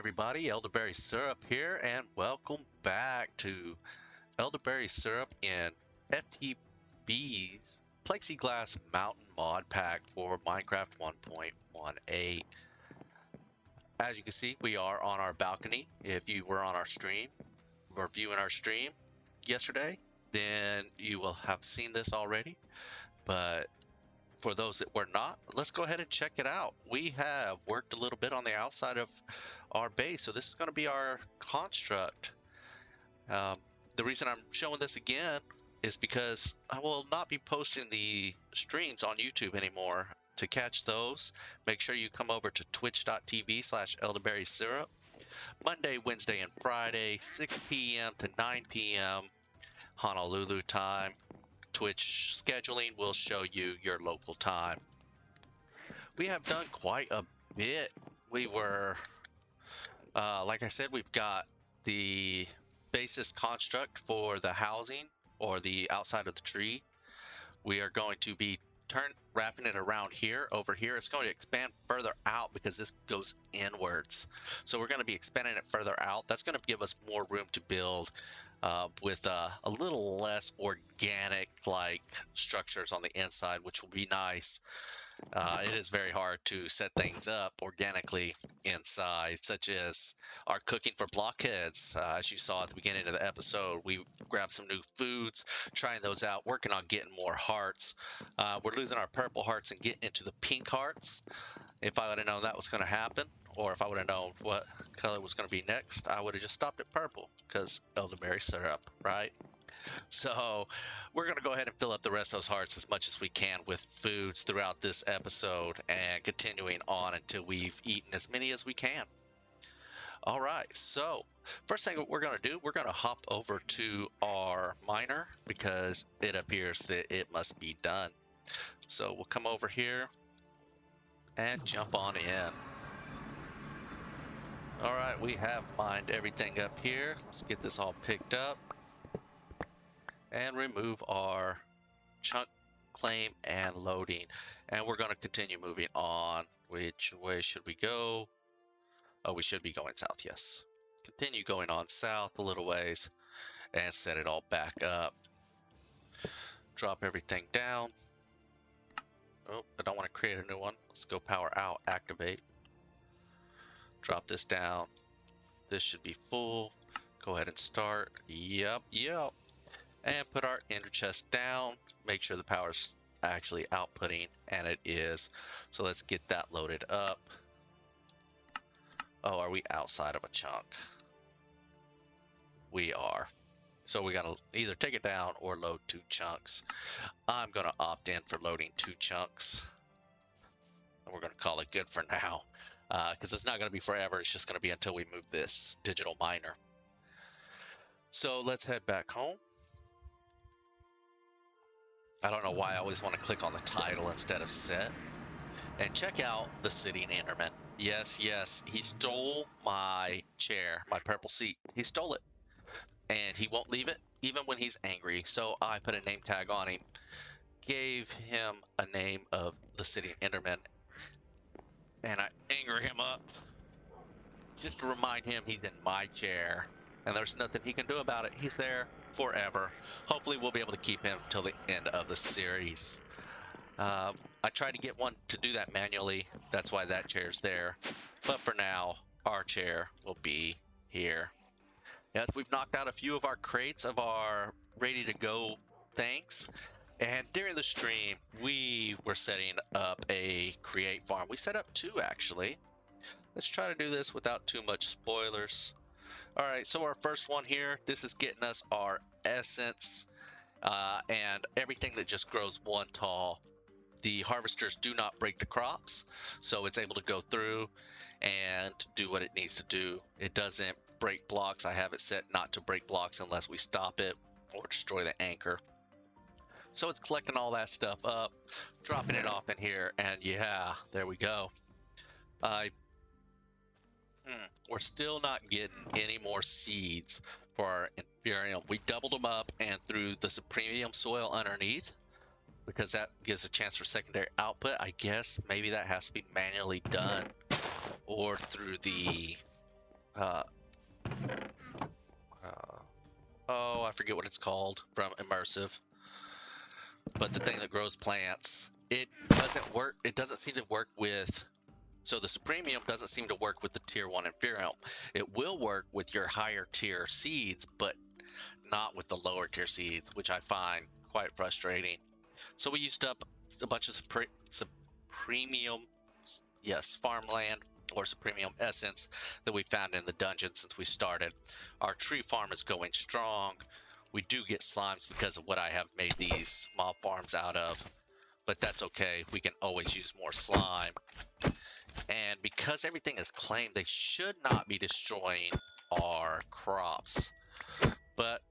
everybody, ElderBarrySirUp here, and welcome back to ElderBarrySirUp in FTB's Plexiglass Mountain Mod Pack for Minecraft 1.18. As you can see, we are on our balcony. If you were on our stream, or viewing our stream yesterday, then you will have seen this already. But for those that were not, let's go ahead and check it out. We have worked a little bit on the outside of our base, so this is going to be our construct. The reason I'm showing this again is because I will not be posting the streams on YouTube anymore. To catch those, make sure you come over to twitch.tv/ElderBarrySirUp. Monday, Wednesday, and Friday, 6 p.m. to 9 p.m. Honolulu time. Twitch scheduling will show you your local time. We have done quite a bit. We were, like I said, we've got the basis construct for the housing or the outside of the tree. We are going to be wrapping it around here. Over here, it's going to expand further out because this goes inwards. So we're going to be expanding it further out. That's going to give us more room to build with a little less organic like structures on the inside, which will be nice. It is very hard to set things up organically inside, such as our cooking for blockheads. As you saw at the beginning of the episode, we grabbed some new foods, trying those out, working on getting more hearts. We're losing our purple hearts and getting into the pink hearts. If I would have known that was going to happen, or if I would have known what color was going to be next, I would have just stopped at purple, because ElderBarrySirUp, right? So we're going to go ahead and fill up the rest of those hearts as much as we can with foods throughout this episode, and continuing on until we've eaten as many as we can. All right, so first thing we're going to do, we're going to hop over to our miner because it appears that it must be done. So we'll come over here and jump on in. All right, we have mined everything up here. Let's get this all picked up and remove our chunk claim and loading. And we're going to continue moving on. Which way should we go? Oh, we should be going south, yes. Continue going on south a little ways and set it all back up. Drop everything down. Oh, I don't want to create a new one. Let's go power out, activate. Drop this down. This should be full. Go ahead and start. Yep. And put our ender chest down. Make sure the power's actually outputting, and it is. So let's get that loaded up. Oh, are we outside of a chunk? We are. So we gotta either take it down or load 2 chunks. I'm gonna opt in for loading 2 chunks. And we're gonna call it good for now. Because it's not gonna be forever, it's just gonna be until we move this digital miner. So let's head back home. I don't know why I always want to click on the title instead of set. And check out the sitting Enderman. Yes, he stole my chair, my purple seat. He stole it. And he won't leave it, even when he's angry. So I put a name tag on him. Gave him a name of the sitting Enderman. And I anger him up. Just to remind him he's in my chair. And there's nothing he can do about it. He's there forever. Hopefully we'll be able to keep him till the end of the series. I tried to get one to do that manually. That's why that chair's there. But for now, our chair will be here. Yes, we've knocked out a few of our crates of our ready-to-go things. And during the stream, we were setting up a create farm. We set up 2, actually. Let's try to do this without too much spoilers. All right, so our first one here, this is getting us our essence and everything that just grows 1 tall. The harvesters do not break the crops, so it's able to go through and do what it needs to do. It doesn't break blocks. I have it set not to break blocks unless we stop it or destroy the anchor. So it's collecting all that stuff up, dropping it off in here, and yeah, there we go. We're still not getting any more seeds for our Inferium. We doubled them up and threw the Supremium soil underneath because that gives a chance for secondary output. I guess maybe that has to be manually done or through the uh, oh, I forget what it's called from Immersive, but the thing that grows plants. It doesn't work. It doesn't seem to work with. So the Supremium doesn't seem to work with the Tier 1 Inferium. It will work with your higher tier seeds, but not with the lower tier seeds, which I find quite frustrating. So we used up a bunch of Supremium, yes, farmland or Supremium essence that we found in the dungeon since we started. Our tree farm is going strong. We do get slimes because of what I have made these mob farms out of, but that's okay. We can always use more slime. And because everything is claimed, they should not be destroying our crops. But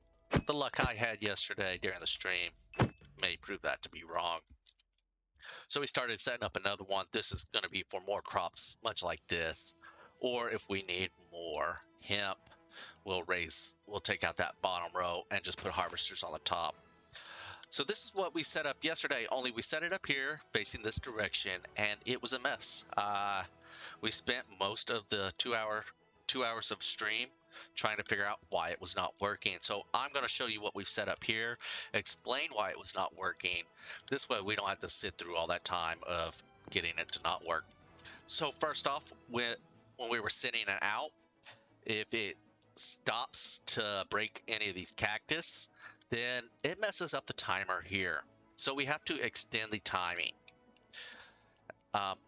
the luck I had yesterday during the stream may prove that to be wrong. So we started setting up another one. This is going to be for more crops, much like this. Or if we need more hemp, we'll take out that bottom row and just put harvesters on the top. So this is what we set up yesterday, only we set it up here facing this direction and it was a mess. We spent most of the 2 hours of stream trying to figure out why it was not working. So I'm going to show you what we've set up here, explain why it was not working. This way we don't have to sit through all that time of getting it to not work. So first off, when we were sitting it out, if it stops to break any of these cactus, then it messes up the timer here. So we have to extend the timing.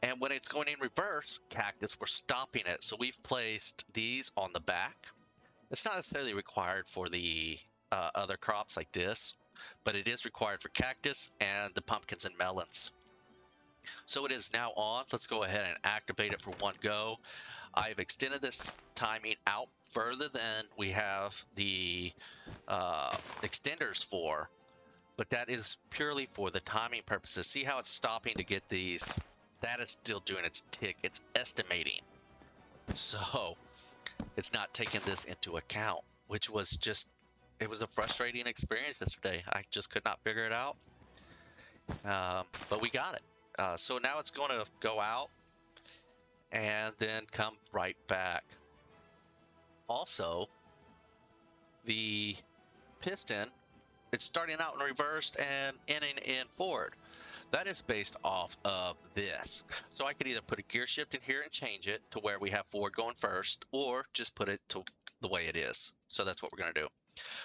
And when it's going in reverse, cactus, we're stopping it. So we've placed these on the back. It's not necessarily required for the other crops like this, but it is required for cactus and the pumpkins and melons. So it is now on. Let's go ahead and activate it for one go. I've extended this timing out further than we have the extenders for, but that is purely for the timing purposes. See how it's stopping to get these? That is still doing its tick. It's estimating. So it's not taking this into account, which was just, it was a frustrating experience yesterday. I just could not figure it out. But we got it. So now it's going to go out and then come right back. Also, the piston, it's starting out in reversed and ending in forward. That is based off of this. So I could either put a gear shift in here and change it to where we have forward going first, or just put it to the way it is. So that's what we're going to do.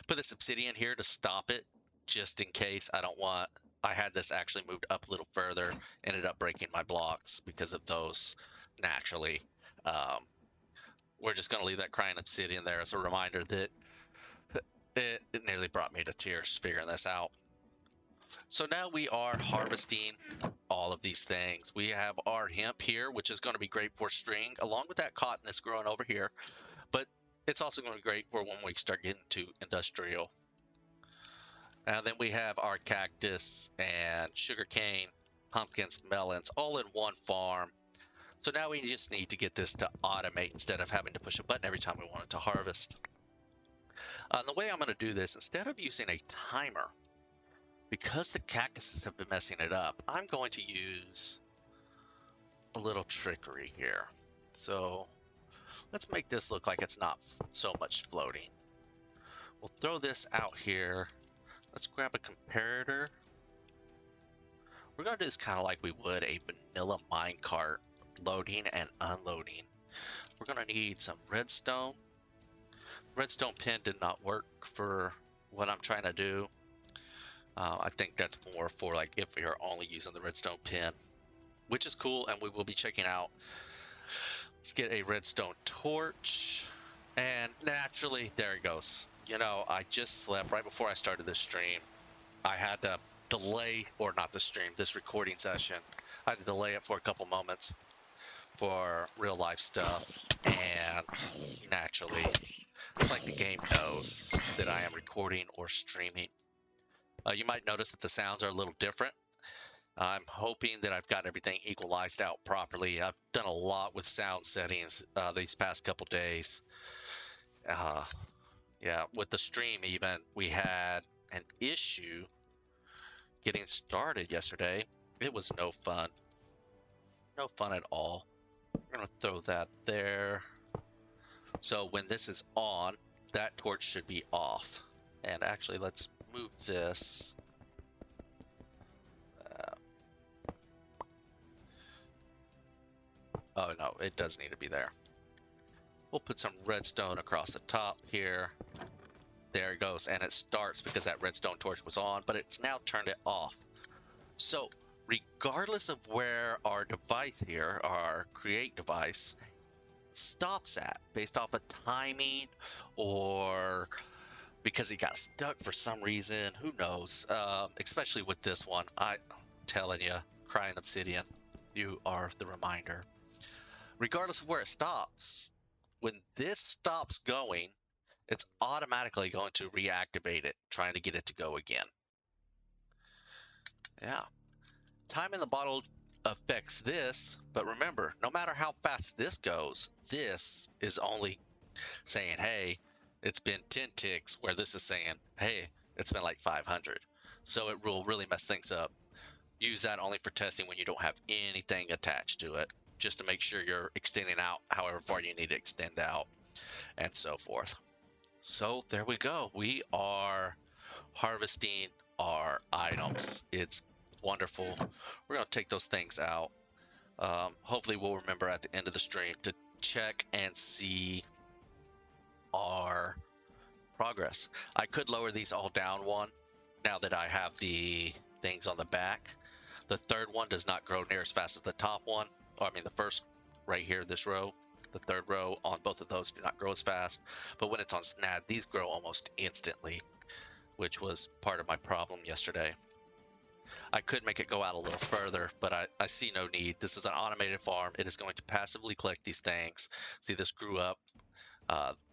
Put this obsidian here to stop it, just in case. I had this actually moved up a little further, ended up breaking my blocks because of those naturally. We're just going to leave that crying obsidian there as a reminder that it nearly brought me to tears figuring this out. So now we are harvesting all of these things. We have our hemp here, which is going to be great for string, along with that cotton that's growing over here. But it's also going to be great for when we start getting to industrial. And then we have our cactus and sugarcane, pumpkins, melons, all in one farm. So now we just need to get this to automate instead of having to push a button every time we want it to harvest. The way I'm going to do this, instead of using a timer, because the cactuses have been messing it up, I'm going to use a little trickery here. So let's make this look like it's not so much floating. We'll throw this out here. Let's grab a comparator. We're going to do this kind of like we would a vanilla minecart, loading and unloading. We're going to need some redstone. Redstone pin did not work for what I'm trying to do. I think that's more for like if we are only using the redstone pin, which is cool, and we will be checking out. Let's get a redstone torch, and naturally, there it goes. You know, I just slept right before I started this stream. I had to delay, or not the stream, this recording session. I had to delay it for a couple moments for real life stuff, and naturally, it's like the game knows that I am recording or streaming. You might notice that the sounds are a little different. I'm hoping that I've got everything equalized out properly. I've done a lot with sound settings these past couple days. Yeah, with the stream even, we had an issue getting started yesterday. It was no fun. No fun at all. We're going to throw that there. So when this is on, that torch should be off. And actually, let's move this. Oh no, it does need to be there. We'll put some redstone across the top here. There it goes, and it starts because that redstone torch was on, but it's now turned it off. So regardless of where our device here, our create device, stops at, based off of timing or because it got stuck for some reason, who knows, especially with this one, I'm telling you, Crying Obsidian, you are the reminder. Regardless of where it stops, when this stops going, it's automatically going to reactivate it, trying to get it to go again. Yeah. Time in the bottle affects this, but remember, no matter how fast this goes, this is only saying, hey, it's been 10 ticks, where this is saying, hey, it's been like 500. So it will really mess things up. Use that only for testing when you don't have anything attached to it, just to make sure you're extending out however far you need to extend out, and so forth. So there we go. We are harvesting our items. It's wonderful. We're going to take those things out. Hopefully we'll remember at the end of the stream to check and see our progress. I could lower these all down one now that I have the things on the back. The third one does not grow near as fast as the top one. I mean the first right here, this row. The third row on both of those do not grow as fast. But when it's on snad, these grow almost instantly, which was part of my problem yesterday. I could make it go out a little further, but I see no need. This is an automated farm. It is going to passively collect these things. See, this grew up.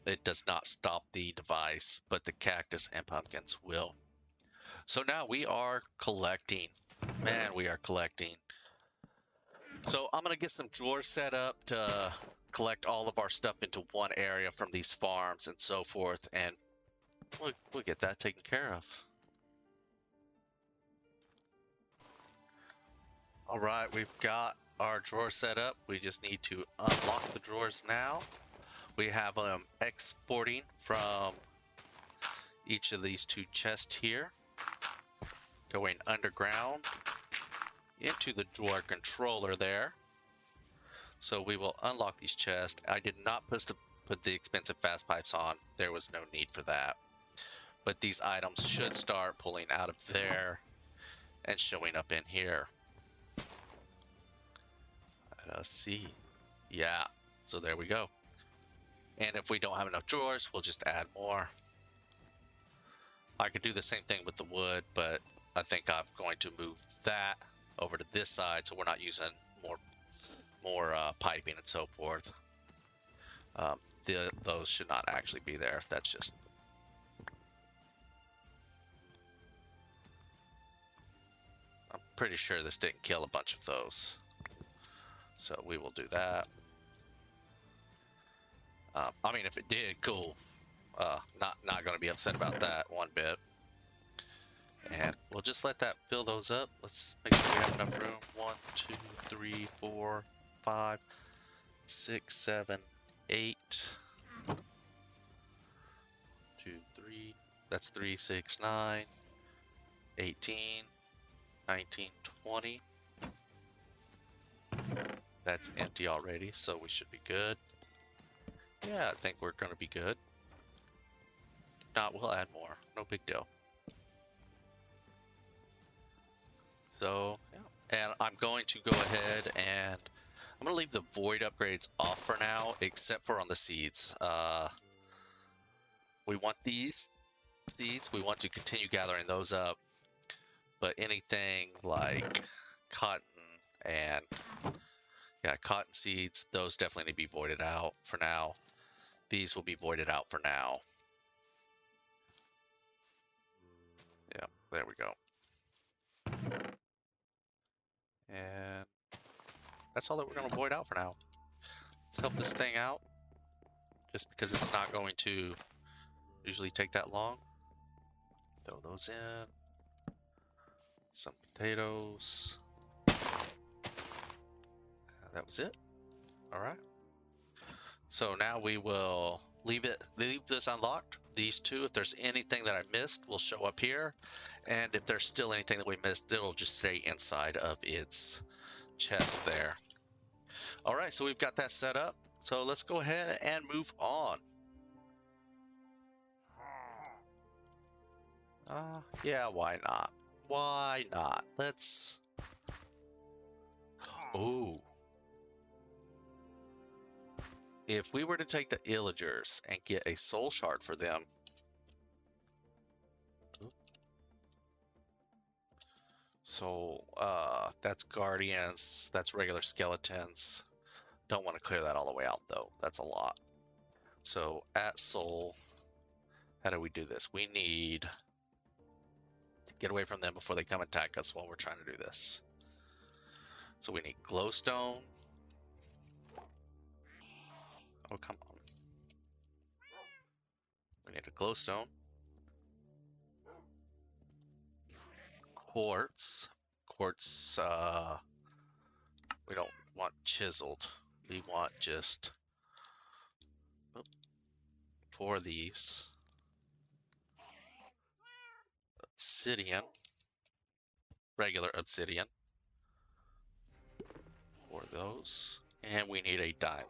It does not stop the device, but the cactus and pumpkins will. So now we are collecting. Man, we are collecting. So I'm going to get some drawers set up to collect all of our stuff into one area from these farms and so forth, and we'll get that taken care of. All right, we've got our drawer set up. We just need to unlock the drawers now. We have them exporting from each of these two chests here, going underground into the drawer controller there. So we will unlock these chests. I did not put the expensive fast pipes on. There was no need for that. But these items should start pulling out of there and showing up in here. Let's see. Yeah, so there we go. And if we don't have enough drawers, we'll just add more. I could do the same thing with the wood, but I think I'm going to move that over to this side so we're not using more piping and so forth. Those should not actually be there. That's just... I'm pretty sure this didn't kill a bunch of those. So we will do that. I mean, if it did, cool. Not going to be upset about that one bit. And we'll just let that fill those up. Let's make sure we have enough room. 1, 2, 3, 4, 5, 6, 7, 8. 2, 3. That's 3, 6, 9, 18, 19, 20. That's empty already, so we should be good. Yeah, I think we're going to be good. Not, we'll add more. No big deal. So, yeah. And I'm going to go ahead and I'm going to leave the void upgrades off for now, except for on the seeds. We want these seeds. We want to continue gathering those up. But anything like cotton and... yeah, cotton seeds, those definitely need to be voided out for now. These will be voided out for now. Yeah, there we go. And that's all that we're going to void out for now. Let's help this thing out, just because it's not going to usually take that long. Throw those in. Some potatoes. And that was it. All right. So now we will leave this unlocked. These two, if there's anything that I missed, will show up here. And if there's still anything that we missed, it'll just stay inside of its chest there. All right, so we've got that set up. So let's go ahead and move on. Yeah, why not? Why not? Let's... Ooh. If we were to take the Illagers and get a soul shard for them... So, that's Guardians, that's regular Skeletons. Don't want to clear that all the way out, though. That's a lot. So, at soul, how do we do this? We need to get away from them before they come attack us while we're trying to do this. So we need glowstone. Oh, come on. We need a glowstone. Quartz. Quartz, we don't want chiseled. We want just 4 of these. Obsidian. Regular obsidian. 4 of those. And we need a diamond.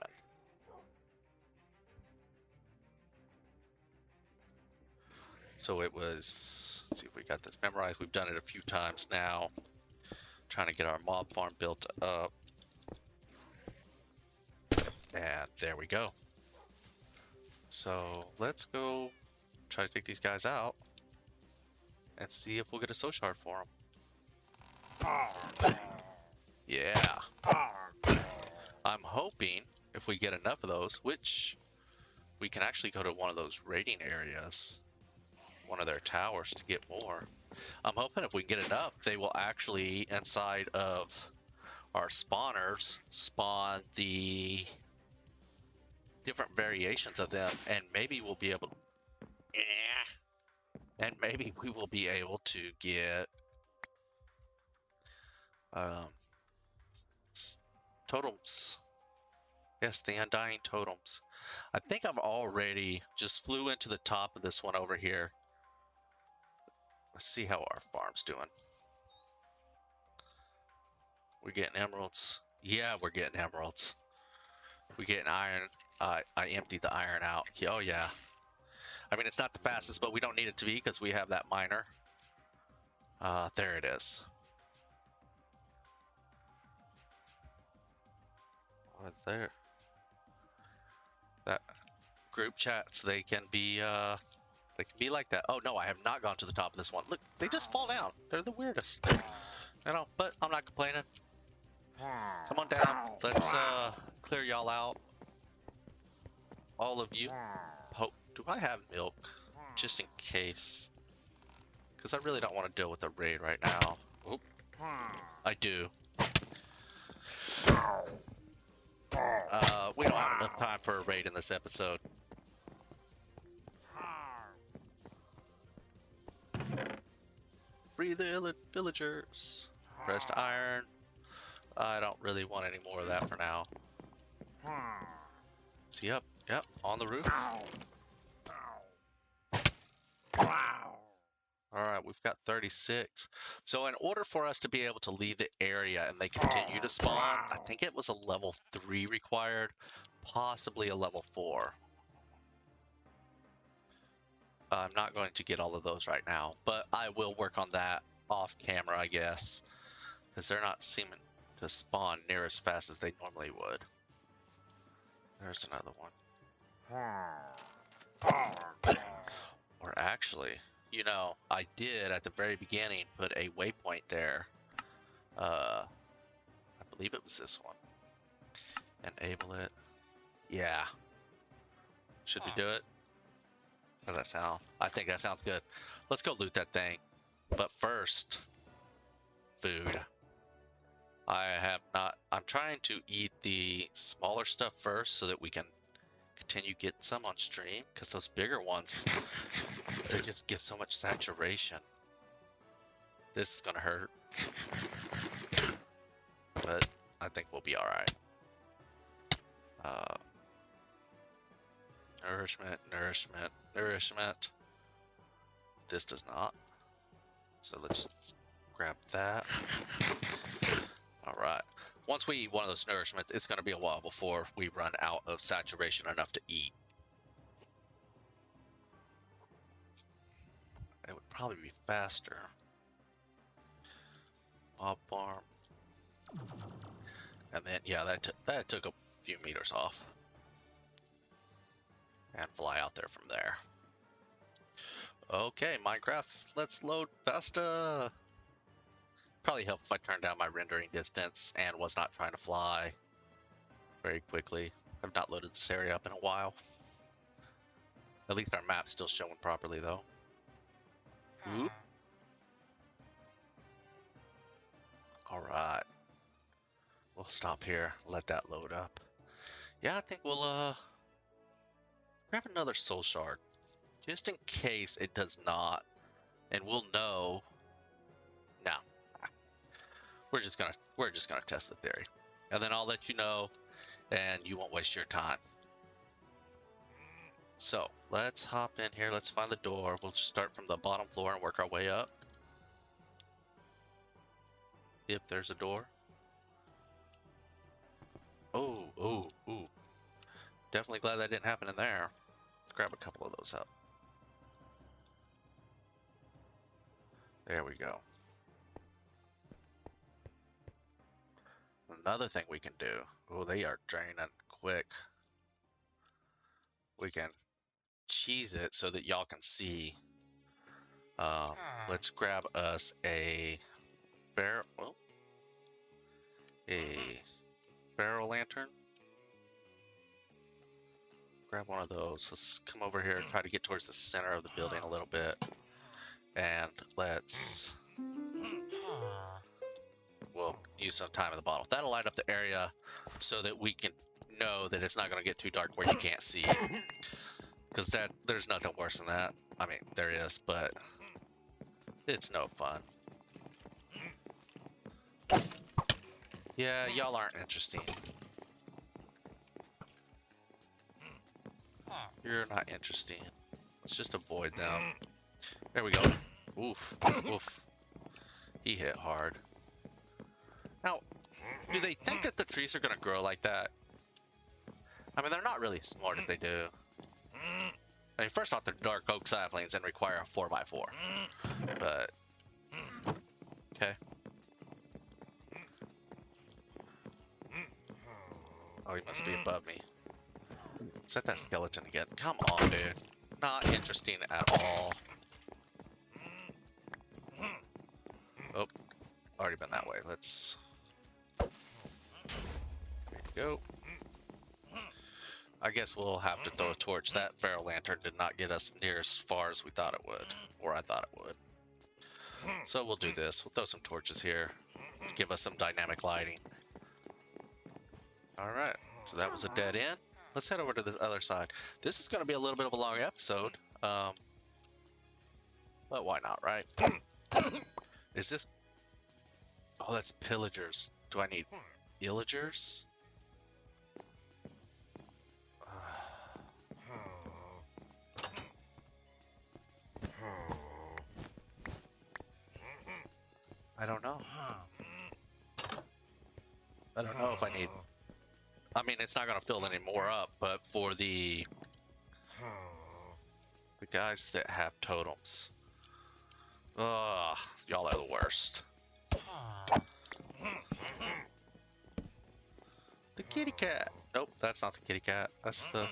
So it was, let's see if we got this memorized. We've done it a few times now. Trying to get our mob farm built up. And there we go. So let's go try to take these guys out and see if we'll get a soul shard for them. Yeah. I'm hoping if we get enough of those, which we can actually go to one of those raiding areas, one of their towers to get more. I'm hoping if we get enough, they will actually, inside of our spawners, spawn the different variations of them, and maybe we'll be able to, and maybe we will be able to get totems. Yes, the undying totems. I think I've already just flew into the top of this one over here. Let's see how our farm's doing. We're getting emeralds. Yeah, we're getting emeralds. We're getting iron. I emptied the iron out. Oh yeah. I mean, it's not the fastest, but we don't need it to be because we have that miner. There it is. What's there? That group chats, they can be like that. Oh no, I have not gone to the top of this one. Look, they just fall down. They're the weirdest. You know, but I'm not complaining. Come on down. Let's clear y'all out. All of you. Oh, do I have milk? Just in case. Because I really don't want to deal with a raid right now. Oop. I do. We don't have enough time for a raid in this episode. Free the villagers. Pressed iron. I don't really want any more of that for now. Is he up? Yep, on the roof. Alright, we've got 36. So in order for us to be able to leave the area and they continue to spawn, I think it was a level 3 required, possibly a level 4. I'm not going to get all of those right now, but I will work on that off camera, I guess, because they're not seeming to spawn near as fast as they normally would. There's another one. Or actually, you know, I did at the very beginning put a waypoint there. I believe it was this one. Enable it. Yeah. Should we do it? How does that sound? I think that sounds good. Let's go loot that thing. But first, food. I'm trying to eat the smaller stuff first so that we can continue getting some on stream, because those bigger ones, they just get so much saturation. This is gonna hurt, but I think we'll be all right. Nourishment, nourishment, nourishment. This does not. So let's grab that. Alright. Once we eat one of those nourishments, it's going to be a while before we run out of saturation enough to eat. It would probably be faster. Mob farm. And then, yeah, that took a few meters off. And fly out there from there. Okay, Minecraft, let's load Vesta. Probably help if I turned down my rendering distance and was not trying to fly very quickly. I've not loaded this area up in a while. At least our map's still showing properly though. Oop. Alright. We'll stop here, let that load up. Yeah, I think we'll grab another soul shard. Just in case it does not. And we'll know. No. We're just gonna test the theory. And then I'll let you know and you won't waste your time. So let's hop in here, let's find the door. We'll start from the bottom floor and work our way up. If there's a door. Oh, oh, ooh. Definitely glad that didn't happen in there. Let's grab a couple of those up. There we go. Another thing we can do. Oh, they are draining quick. We can cheese it so that y'all can see. Let's grab us a barrel. Oh, a barrel lantern. Grab one of those. Let's come over here and try to get towards the center of the building a little bit. And let's... We'll use some time in the bottle. That'll light up the area so that we can know that it's not going to get too dark where you can't see it. Because there's nothing worse than that. I mean, there is, but it's no fun. Yeah, y'all aren't interesting. You're not interesting. Let's just avoid them. There we go. Oof. Oof. He hit hard. Now, do they think that the trees are going to grow like that? I mean, they're not really smart if they do. I mean, first off, they're dark oak saplings and require a 4x4. But, okay. Oh, he must be above me. Set that skeleton again. Come on, dude. Not interesting at all. Oh, already been that way. Let's... There you go. I guess we'll have to throw a torch. That feral lantern did not get us near as far as we thought it would. Or I thought it would. So we'll do this. We'll throw some torches here. Give us some dynamic lighting. Alright. So that was a dead end. Let's head over to the other side. This is going to be a little bit of a long episode. But why not, right? Is this... Oh, that's pillagers. Do I need illagers? I don't know. I don't know if I need... I mean, it's not going to fill any more up, but for the guys that have totems. Ugh, y'all are the worst. The kitty cat. Nope, that's not the kitty cat. That's the...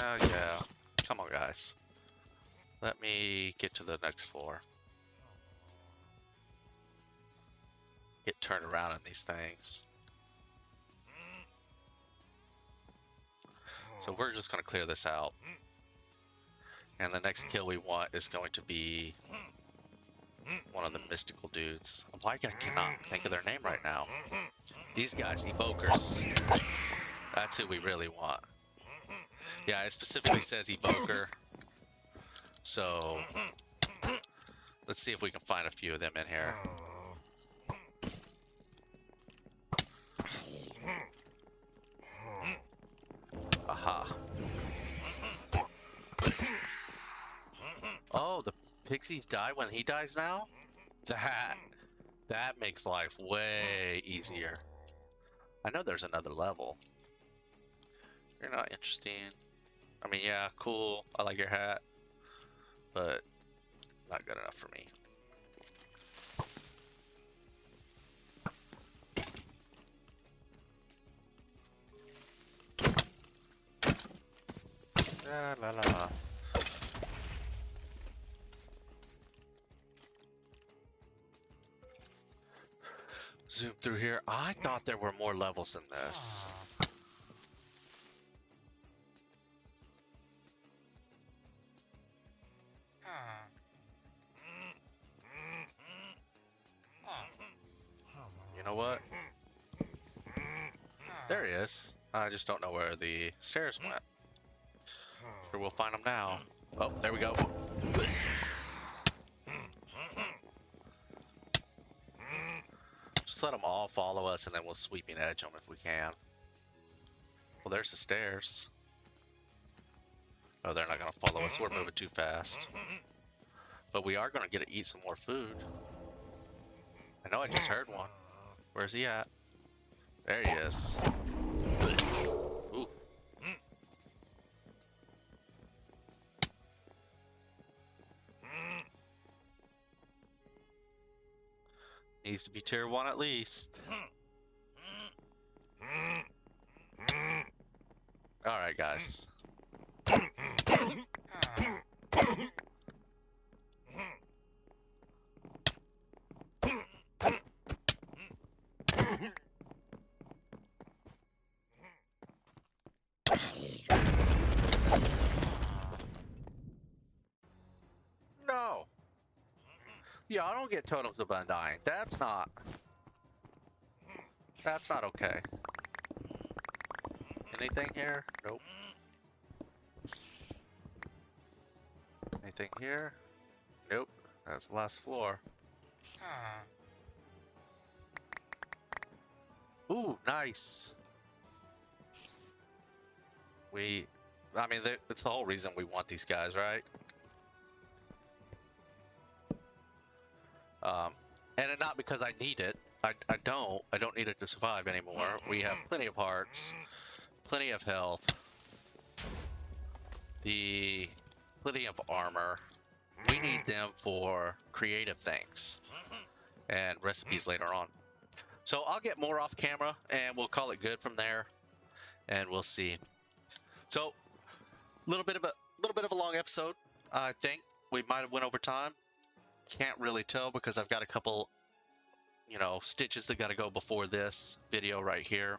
Oh, yeah. Come on, guys. Let me get to the next floor. Get turned around in these things. So we're just going to clear this out. And the next kill we want is going to be one of the mystical dudes. Why I cannot think of their name right now. These guys, evokers. That's who we really want. Yeah, it specifically says evoker. So let's see if we can find a few of them in here. pixies die when he dies now? That makes life way easier. I know there's another level. You're not interesting. I mean, yeah, cool. I like your hat, but not good enough for me. La la la. Zoom through here. I thought there were more levels than this. You know what? There he is. I just don't know where the stairs went. Sure, we'll find them now. Oh, there we go. Just let them all follow us and then we'll sweeping edge them if we can. Well, there's the stairs. Oh, they're not gonna follow us. We're moving too fast. But we are gonna get to eat some more food. I know I just heard one. Where's he at? There he is. Ooh. Needs to be tier 1 at least. Alright, guys. No. Yeah, I don't get totems of undying. That's not okay. Anything here? Nope. Anything here? Nope. That's the last floor. Ooh, nice. I mean, it's the whole reason we want these guys, right? And not because I need it. I don't need it to survive anymore. We have plenty of hearts, plenty of health, plenty of armor. We need them for creative things and recipes later on. So I'll get more off camera and we'll call it good from there, and we'll see. So a little bit of a long episode. I think we might have went over time. Can't really tell because I've got a couple, stitches that got to go before this video right here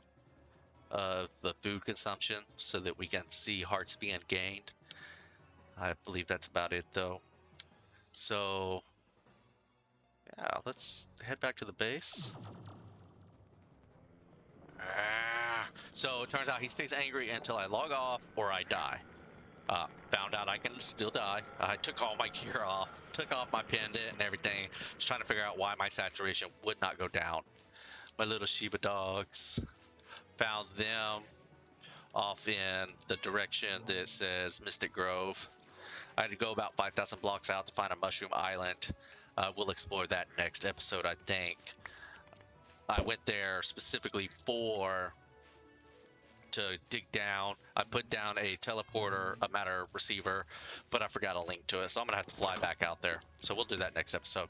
of the food consumption so that we can see hearts being gained. I believe that's about it though. So yeah, let's head back to the base. So it turns out he stays angry until I log off or I die. Found out I can still die. I took all my gear off, took off my pendant and everything. Just trying to figure out why my saturation would not go down. My little Shiba dogs. Found them off in the direction that says Mystic Grove. I had to go about 5,000 blocks out to find a mushroom island. We'll explore that next episode, I think. I went there specifically to dig down. I put down a teleporter, a matter receiver, but I forgot a link to it, so I'm gonna have to fly back out there. So we'll do that next episode.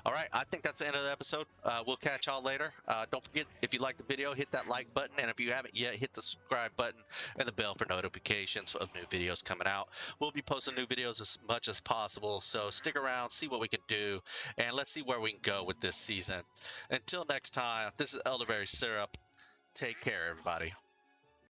All right, I think that's the end of the episode. We'll catch y'all later. Don't forget, if you like the video, hit that like button, and if you haven't yet, hit the subscribe button and the bell for notifications of new videos coming out. We'll be posting new videos as much as possible, so stick around, see what we can do, and let's see where we can go with this season. Until next time, this is ElderBarrySirUp. Take care, everybody.